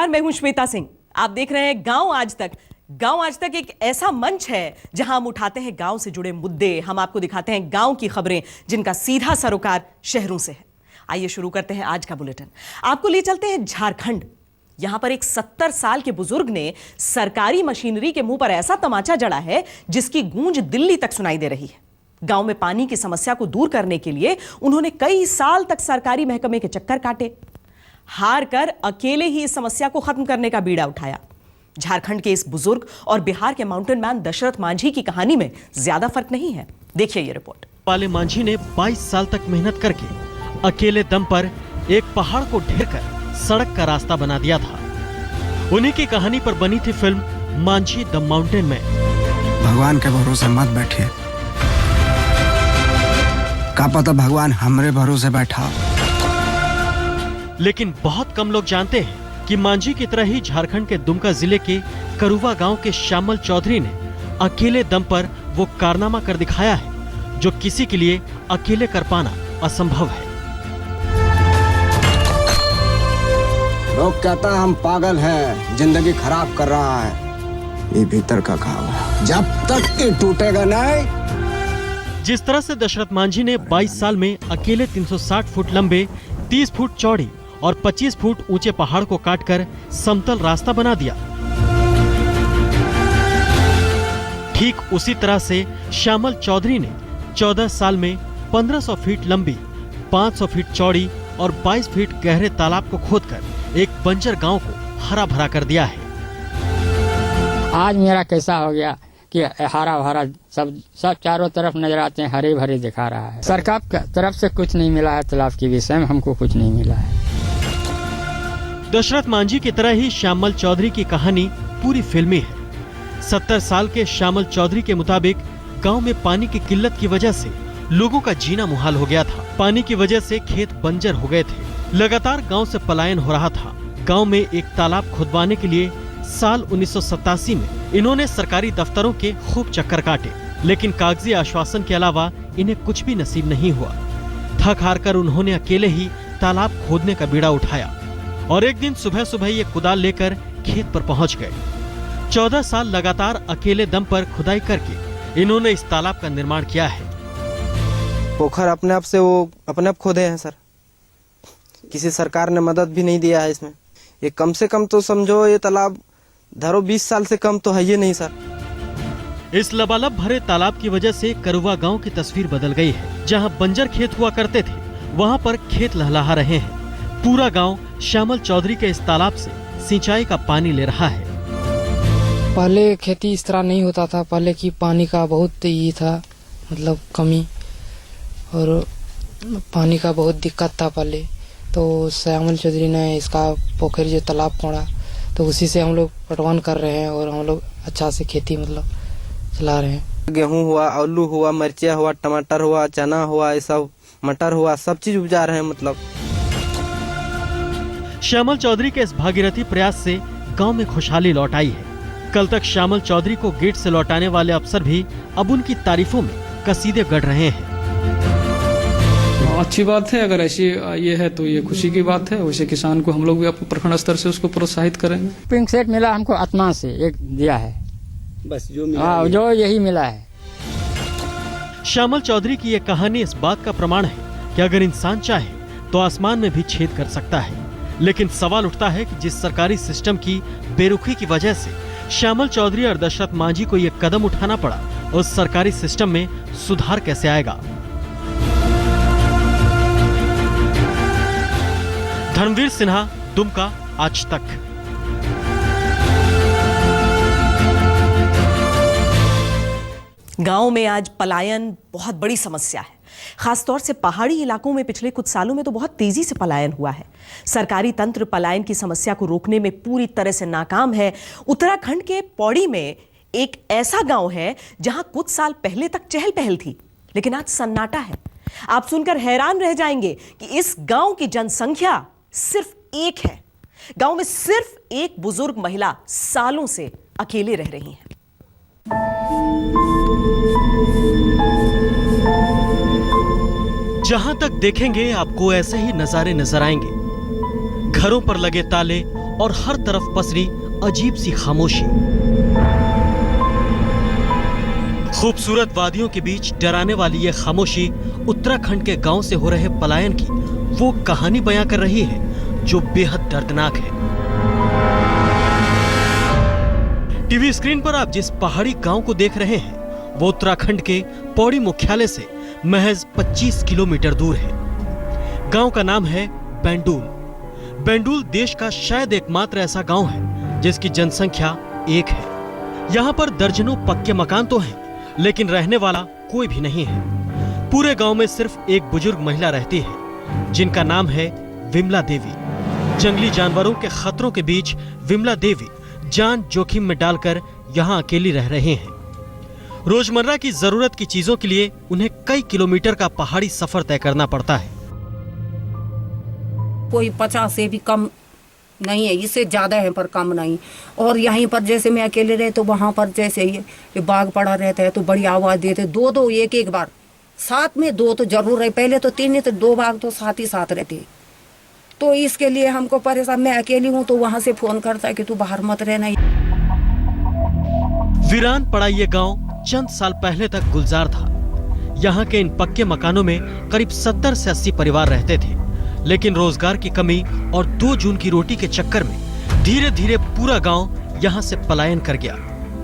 नमस्कार, मैं हूं श्वेता सिंह। आप देख रहे हैं गांव आज तक। गांव आज तक एक ऐसा मंच है जहां हम उठाते हैं गांव से जुड़े मुद्दे, हम आपको दिखाते हैं गांव की खबरें जिनका सीधा सरोकार शहरों से है। आइए शुरू करते हैं आज का बुलेटिन। आपको ले चलते हैं झारखंड। यहां पर एक 70 साल के बुजुर्ग ने सरकारी मशीनरी के मुंह पर ऐसा तमाचा जड़ा है जिसकी गूंज दिल्ली तक सुनाई दे रही है। गांव में पानी की समस्या को दूर करने के लिए उन्होंने कई साल तक सरकारी महकमे के चक्कर काटे। हार कर अकेले ही इस समस्या को खत्म करने का बीड़ा उठाया। झारखंड के इस बुजुर्ग और बिहार के माउंटेन मैन दशरथ मांझी की कहानी में ज्यादा फर्क नहीं है। देखिए ये रिपोर्ट। पाले मांझी ने 22 साल तक मेहनत करके अकेले दम पर एक पहाड़ को ढेर कर सड़क का रास्ता बना दिया था। उन्हीं की कहानी पर बनी थी film Manjhi the mountain man. भगवान के भरोसे मत बैठिए, क्या पता भगवान हमरे भरोसे बैठा। लेकिन बहुत कम लोग जानते हैं कि मांझी की तरह ही झारखंड के दुमका जिले के करुवा गांव के श्यामल चौधरी ने अकेले दम पर वो कारनामा कर दिखाया है जो किसी के लिए अकेले कर पाना असंभव है। लोग कहता हम पागल हैं, जिंदगी खराब कर रहा है। ये भीतर का घाव है, जब तक ये टूटेगा नहीं। जिस तरह से दशरथ मांझी ने 22 साल में अकेले 360 फुट लंबे, 30 फुट चौड़ी और 25 फुट ऊंचे पहाड़ को काटकर समतल रास्ता बना दिया, ठीक उसी तरह से श्यामल चौधरी ने 14 साल में 1500 फीट लंबी, 500 फीट चौड़ी और 22 फीट गहरे तालाब को खोदकर एक बंजर गांव को हरा भरा कर दिया है। आज मेरा कैसा हो गया कि हरा भरा सब चारों तरफ नजर आते हैं, हरे भरे दिखा रहा है। सरकार की तरफ से कुछ नहीं मिला है, तालाब के विषय में हमको कुछ नहीं मिला है। दशरथ मांझी की तरह ही श्यामल चौधरी की कहानी पूरी फिल्मी है। 70 साल के श्यामल चौधरी के मुताबिक गांव में पानी की किल्लत की वजह से लोगों का जीना मुहाल हो गया था। पानी की वजह से खेत बंजर हो गए थे। लगातार गांव से पलायन हो रहा था। गांव में एक तालाब खुदवाने के लिए साल 1987 में इन्होंने सरकारी दफ्तरों के खूब चक्कर काटे, लेकिन कागजी आश्वासन के अलावा इन्हें कुछ भी नसीब नहीं हुआ। थक हार कर उन्होंने अकेले ही तालाब खोदने का बीड़ा उठाया और एक दिन सुबह सुबह ये कुदाल लेकर खेत पर पहुंच गए। 14 साल लगातार अकेले दम पर खुदाई करके इन्होंने इस तालाब का निर्माण किया है। पोखर अपने आप से वो अपने आप खोदे हैं सर, किसी सरकार ने मदद भी नहीं दिया है इसमें। ये कम से कम तो समझो ये तालाब धरो 20 साल से कम तो है ये नहीं सर। इस लबालब भरे तालाब की वजह से करुवा गांव की तस्वीर बदल गई है। जहां बंजर खेत हुआ करते थे वहां पर खेत लहलहा रहे हैं। पूरा गांव श्यामल चौधरी के इस तालाब से सिंचाई का पानी ले रहा है। पहले खेती इस तरह नहीं होता था, पहले की पानी का बहुत ये था, मतलब कमी और पानी का बहुत दिक्कत था पहले। तो श्यामल चौधरी ने इसका पोखर जो तालाब खोड़ा तो उसी से हम लोग पटवान कर रहे हैं और हम लोग अच्छा से खेती मतलब चला रहे हैं। गेहूं हुआ, आलू हुआ, मिर्चिया हुआ, टमाटर हुआ, चना हुआ, ये सब मटर हुआ, सब चीज उपजा रहे हैं। मतलब श्यामल चौधरी के इस भागीरथी प्रयास से गांव में खुशहाली लौट आई है। कल तक श्यामल चौधरी को गेट से लौटाने वाले अफसर भी अब उनकी तारीफों में कसीदे गढ़ रहे हैं। अच्छी बात है, अगर ऐसी ये है तो ये खुशी की बात है। वैसे किसान को हम लोग भी प्रखंड स्तर से उसको प्रोत्साहित करेंगे। पिंक सेट मिला हमको आत्मा से एक दिया है, बस जो मिला जो यही मिला है। श्यामल चौधरी की ये कहानी इस बात का प्रमाण है कि अगर इंसान चाहे तो आसमान में भी छेद कर सकता है। लेकिन सवाल उठता है कि जिस सरकारी सिस्टम की बेरुखी की वजह से श्यामल चौधरी और दशरथ मांझी को ये कदम उठाना पड़ा, उस सरकारी सिस्टम में सुधार कैसे आएगा? धर्मवीर सिन्हा, दुमका, आज तक। गांव में आज पलायन बहुत बड़ी समस्या है। खासतौर से पहाड़ी इलाकों में पिछले कुछ सालों में तो बहुत तेजी से पलायन हुआ है। सरकारी तंत्र पलायन की समस्या को रोकने में पूरी तरह से नाकाम है। उत्तराखंड के पौड़ी में एक ऐसा गांव है जहां कुछ साल पहले तक चहल पहल थी, लेकिन आज सन्नाटा है। आप सुनकर हैरान रह जाएंगे कि इस गांव की जनसंख्या सिर्फ एक है। गांव में सिर्फ एक बुजुर्ग महिला सालों से अकेले रह रही हैं। जहां तक देखेंगे आपको ऐसे ही नजारे नजर आएंगे। घरों पर लगे ताले और हर तरफ पसरी अजीब सी खामोशी। खूबसूरत वादियों के बीच डराने वाली ये खामोशी उत्तराखंड के गांव से हो रहे पलायन की वो कहानी बयां कर रही है जो बेहद दर्दनाक है। टीवी स्क्रीन पर आप जिस पहाड़ी गांव को देख रहे हैं वो उत्तराखंड के पौड़ी मुख्यालय से महज 25 किलोमीटर दूर है। गांव का नाम है बैंडुल। बैंडुल देश का शायद एकमात्र ऐसा गांव है जिसकी जनसंख्या 1 है। यहाँ पर दर्जनों पक्के मकान तो हैं, लेकिन रहने वाला कोई भी नहीं है। पूरे गांव में सिर्फ एक बुजुर्ग महिला रहती है जिनका नाम है विमला देवी। जंगली जानवरों के खतरों के बीच विमला देवी जान जोखिम में डालकर यहाँ अकेली रह रहे हैं। रोजमर्रा की जरूरत की चीजों के लिए उन्हें कई किलोमीटर का पहाड़ी सफर तय करना पड़ता है। कोई 50 से भी कम नहीं है, इससे ज्यादा है पर कम नहीं। और यहीं पर जैसे मैं अकेले रहे तो वहां पर जैसे ये बाघ पड़ा रहता है तो बड़ी आवाज देते, दो एक बार साथ में 2 तो जरूर रहे। पहले तो 3 नहीं तो 2 बाघ तो साथ ही साथ रहते। तो इसके लिए हमको परेशान, मैं अकेली हूँ तो वहां से फोन करता है कि तू बाहर मत रहना। वीरान पड़ा ये गांव चंद साल पहले तक गुलजार था। यहाँ के इन पक्के मकानों में करीब 70 से 80 परिवार रहते थे, लेकिन रोजगार की कमी और 2 जून की रोटी के चक्कर में धीरे धीरे पूरा गांव यहाँ से पलायन कर गया।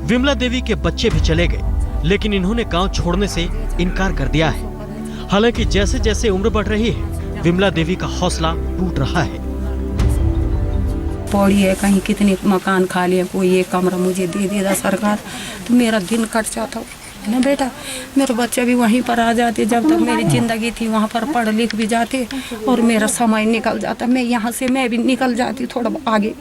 विमला देवी के बच्चे भी चले गए, लेकिन इन्होंने गांव छोड़ने से इनकार कर दिया है। हालांकि जैसे जैसे उम्र बढ़ रही है विमला देवी का हौसला टूट रहा है। पौड़ी है, कहीं कितने मकान खाली है, कोई एक कमरा मुझे दे देगा सरकार तो मेरा दिन कट जाता ना बेटा। मेरे बच्चे भी वहीं पर आ जाते, जब तक मेरी जिंदगी थी वहाँ पर पढ़ लिख भी जाते और मेरा समय निकल जाता। मैं यहाँ से मैं भी निकल जाती थोड़ा आगे।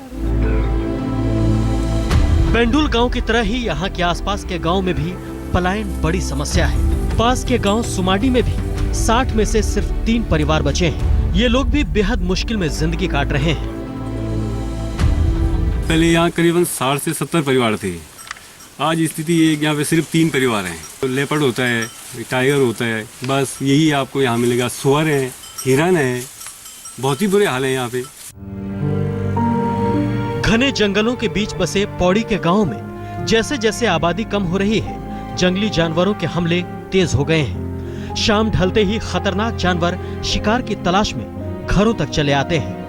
बैंडुल गांव की तरह ही यहाँ के आसपास के गांव में भी पलायन बड़ी समस्या है। पास के गांव सुमाडी में भी 60 में से सिर्फ 3 परिवार बचे हैं। ये लोग भी बेहद मुश्किल में जिंदगी काट रहे हैं। पहले यहाँ करीबन 60 से 70 परिवार थे। आज स्थिति ये यहाँ पे सिर्फ 3 परिवार हैं। तो लेपर्ड होता है, टाइगर होता है, बस यही आपको यहाँ मिलेगा। सुअर है, हिरन है, बहुत ही बुरे हाल है यहाँ पे। घने जंगलों के बीच बसे पौड़ी के गांव में जैसे जैसे आबादी कम हो रही है, जंगली जानवरों के हमले तेज हो गए हैं। शाम ढलते ही खतरनाक जानवर शिकार की तलाश में घरों तक चले आते हैं।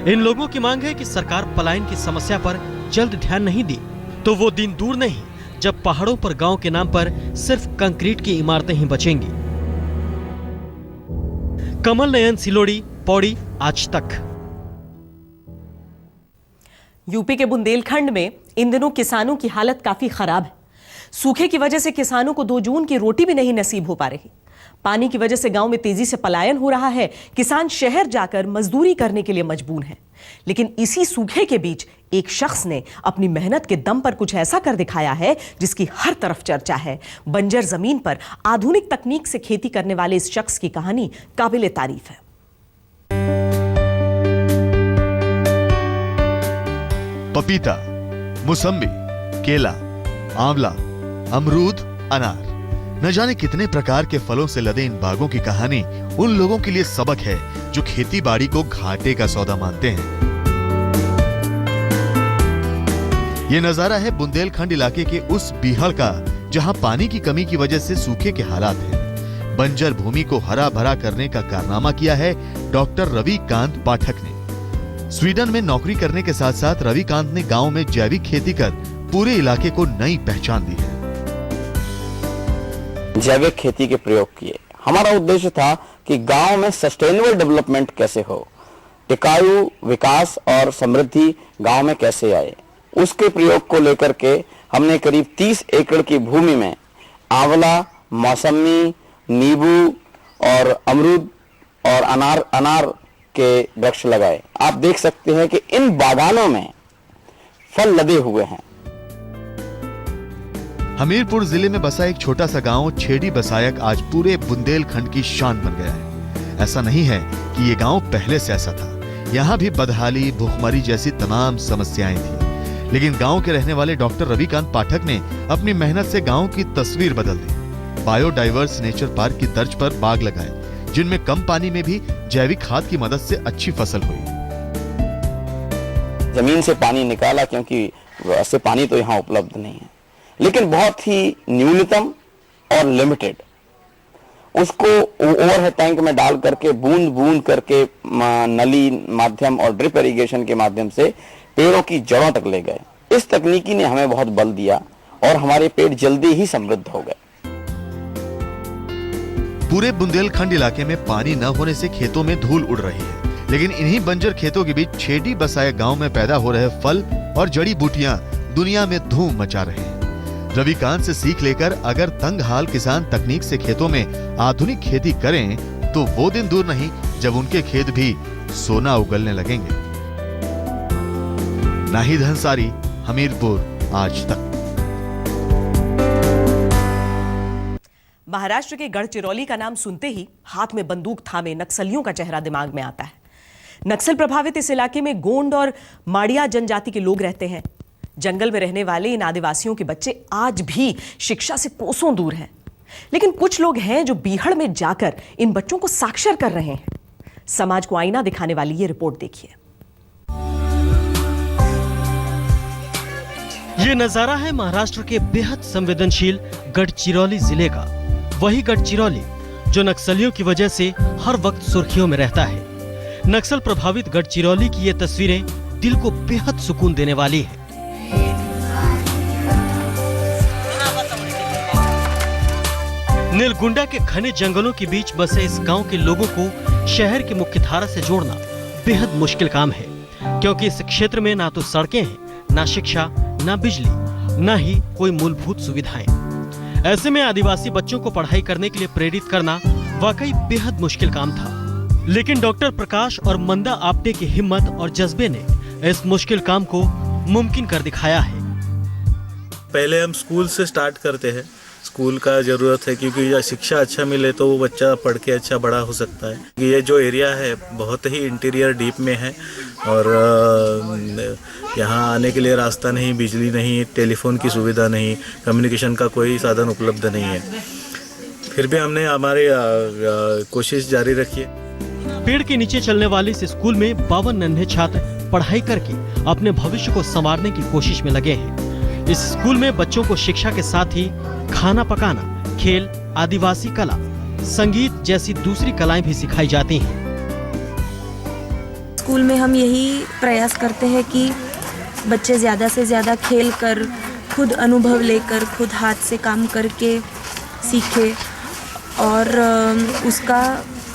इन लोगों की मांग है कि सरकार पलायन की समस्या पर जल्द ध्यान नहीं दी तो वो दिन दूर नहीं जब पहाड़ों पर गांव के नाम पर सिर्फ कंक्रीट की इमारतें ही बचेंगी। कमल नयन सिलोड़ी, पौड़ी, आज तक। यूपी के बुंदेलखंड में इन दिनों किसानों की हालत काफी खराब है। सूखे की वजह से किसानों को 2 जून की रोटी भी नहीं नसीब हो पा रही। पानी की वजह से गांव में तेजी से पलायन हो रहा है। किसान शहर जाकर मजदूरी करने के लिए मजबूर हैं। लेकिन इसी सूखे के बीच एक शख्स ने अपनी मेहनत के दम पर कुछ ऐसा कर दिखाया है जिसकी हर तरफ चर्चा है। बंजर जमीन पर आधुनिक तकनीक से खेती करने वाले इस शख्स की कहानी काबिले तारीफ है। पपीता, मौसम्बी, केला, आंवला, अमरूद, अनार, न जाने कितने प्रकार के फलों से लदे इन बागों की कहानी उन लोगों के लिए सबक है जो खेती बाड़ी को घाटे का सौदा मानते हैं। ये नजारा है बुंदेलखंड इलाके के उस बीहड़ का जहां पानी की कमी की वजह से सूखे के हालात हैं। बंजर भूमि को हरा भरा करने का कारनामा किया है डॉक्टर रविकांत पाठक ने। स्वीडन में नौकरी करने के साथ साथ रविकांत ने गांव में जैविक खेती कर पूरे इलाके को नई पहचान दी है। जैविक खेती के प्रयोग किए। हमारा उद्देश्य था कि गांव में सस्टेनेबल डेवलपमेंट कैसे हो, टिकाऊ विकास और समृद्धि गांव में कैसे आए। उसके प्रयोग को लेकर के हमने करीब 30 एकड़ की भूमि में आंवला, मौसमी, नींबू और अमरूद और अनार के वृक्ष लगाए। आप देख सकते हैं कि इन बागानों में फल लदे हुए हैं। हमीरपुर जिले में बसा एक छोटा सा गांव छेड़ी बसायक आज पूरे बुंदेलखंड की शान बन गया है। ऐसा नहीं है कि ये गांव पहले से ऐसा था। यहाँ भी बदहाली, भूखमरी जैसी तमाम समस्याएं थी, लेकिन गांव के रहने वाले डॉक्टर रविकांत पाठक ने अपनी मेहनत से गांव की तस्वीर बदल दी। बायोडाइवर्स नेचर पार्क की तर्ज पर बाग लगाए जिनमें कम पानी में भी जैविक खाद की मदद से अच्छी फसल हुई। जमीन से पानी निकाला, क्योंकि वैसे पानी तो यहाँ उपलब्ध नहीं है, लेकिन बहुत ही न्यूनतम और लिमिटेड, उसको ओवरहेड टैंक में डाल करके बूंद बूंद करके नली माध्यम और ड्रिप इरिगेशन के माध्यम से पेड़ों की जड़ों तक ले गए। इस तकनीकी ने हमें बहुत बल दिया और हमारे पेड़ जल्दी ही समृद्ध हो गए। पूरे बुंदेलखंड इलाके में पानी न होने से खेतों में धूल उड़ रही है, लेकिन इन्हीं बंजर खेतों के बीच छेडी बसाए गांव में पैदा हो रहे फल और जड़ी बूटियां दुनिया में धूम मचा रहे हैं। रविकांत से सीख लेकर अगर तंग हाल किसान तकनीक से खेतों में आधुनिक खेती करें तो वो दिन दूर नहीं जब उनके खेत भी सोना उगलने लगेंगे। नाहिद अंसारी, हमीरपुर, आज तक। महाराष्ट्र के गढ़चिरौली का नाम सुनते ही हाथ में बंदूक थामे नक्सलियों का चेहरा दिमाग में आता है। नक्सल प्रभावित इस इलाके में गोंड और माड़िया जनजाति के लोग रहते हैं। जंगल में रहने वाले इन आदिवासियों के बच्चे आज भी शिक्षा से कोसों दूर हैं, लेकिन कुछ लोग हैं जो बीहड़ में जाकर इन बच्चों को साक्षर कर रहे हैं। समाज को आईना दिखाने वाली ये रिपोर्ट देखिए। ये नजारा है महाराष्ट्र के बेहद संवेदनशील गढ़चिरौली जिले का। वही गढ़चिरौली जो नक्सलियों की वजह से हर वक्त सुर्खियों में रहता है। नक्सल प्रभावित गढ़चिरौली की ये तस्वीरें दिल को बेहद सुकून देने वाली है। नीलगुंडा के घने जंगलों के बीच बसे इस गांव के लोगों को शहर की मुख्य धारा से जोड़ना बेहद मुश्किल काम है, क्योंकि इस क्षेत्र में ना तो सड़कें हैं, ना शिक्षा, ना बिजली, ना ही कोई मूलभूत सुविधाएं। ऐसे में आदिवासी बच्चों को पढ़ाई करने के लिए प्रेरित करना वाकई बेहद मुश्किल काम था, लेकिन डॉक्टर प्रकाश और मंदा आप्टे की हिम्मत और जज्बे ने इस मुश्किल काम को मुमकिन कर दिखाया है। पहले हम स्कूल से स्टार्ट करते हैं। स्कूल का ज़रूरत है, क्योंकि शिक्षा अच्छा मिले तो वो बच्चा पढ़ के अच्छा बड़ा हो सकता है। ये जो एरिया है बहुत ही इंटीरियर डीप में है और यहाँ आने के लिए रास्ता नहीं, बिजली नहीं, टेलीफोन की सुविधा नहीं, कम्युनिकेशन का कोई साधन उपलब्ध नहीं है। फिर भी हमने हमारी कोशिश जारी रखी है। पेड़ के नीचे चलने वाले इस स्कूल में 52 नन्हे छात्र पढ़ाई करके अपने भविष्य को संवारने की कोशिश में लगे हैं। इस स्कूल में बच्चों को शिक्षा के साथ ही खाना पकाना, खेल, आदिवासी कला, संगीत जैसी दूसरी कलाएं भी सिखाई जाती हैं। स्कूल में हम यही प्रयास करते हैं कि बच्चे ज़्यादा से ज़्यादा खेल कर, खुद अनुभव लेकर, खुद हाथ से काम करके सीखे और उसका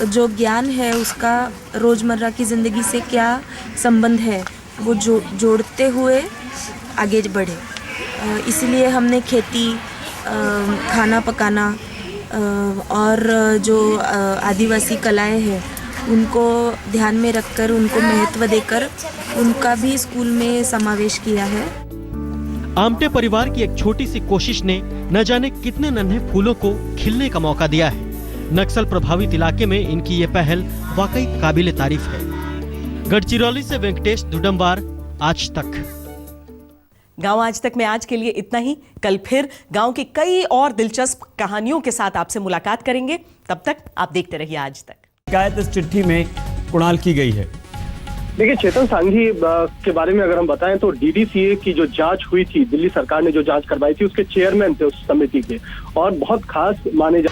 जो ज्ञान है उसका रोज़मर्रा की ज़िंदगी से क्या संबंध है वो जोड़ते हुए आगे बढ़े। इसीलिए हमने खेती, खाना पकाना और जो आदिवासी कलाएं हैं उनको ध्यान में रखकर, उनको महत्व देकर उनका भी स्कूल में समावेश किया है। आमटे परिवार की एक छोटी सी कोशिश ने न जाने कितने नन्हे फूलों को खिलने का मौका दिया है। नक्सल प्रभावित इलाके में इनकी ये पहल वाकई काबिले तारीफ है। गढ़चिरौली से वेंकटेश दुडम्बार, आज तक। गांव आज तक में आज के लिए इतना ही। कल फिर गांव की कई और दिलचस्प कहानियों के साथ आपसे मुलाकात करेंगे। तब तक आप देखते रहिए आज तक। शिकायत इस चिट्ठी में कुणाल की गई है। देखिए, चेतन सांघी के बारे में अगर हम बताएं तो डीडीसीए की जो जांच हुई थी, दिल्ली सरकार ने जो जांच करवाई थी, उसके चेयरमैन थे उस समिति के और बहुत खास माने जा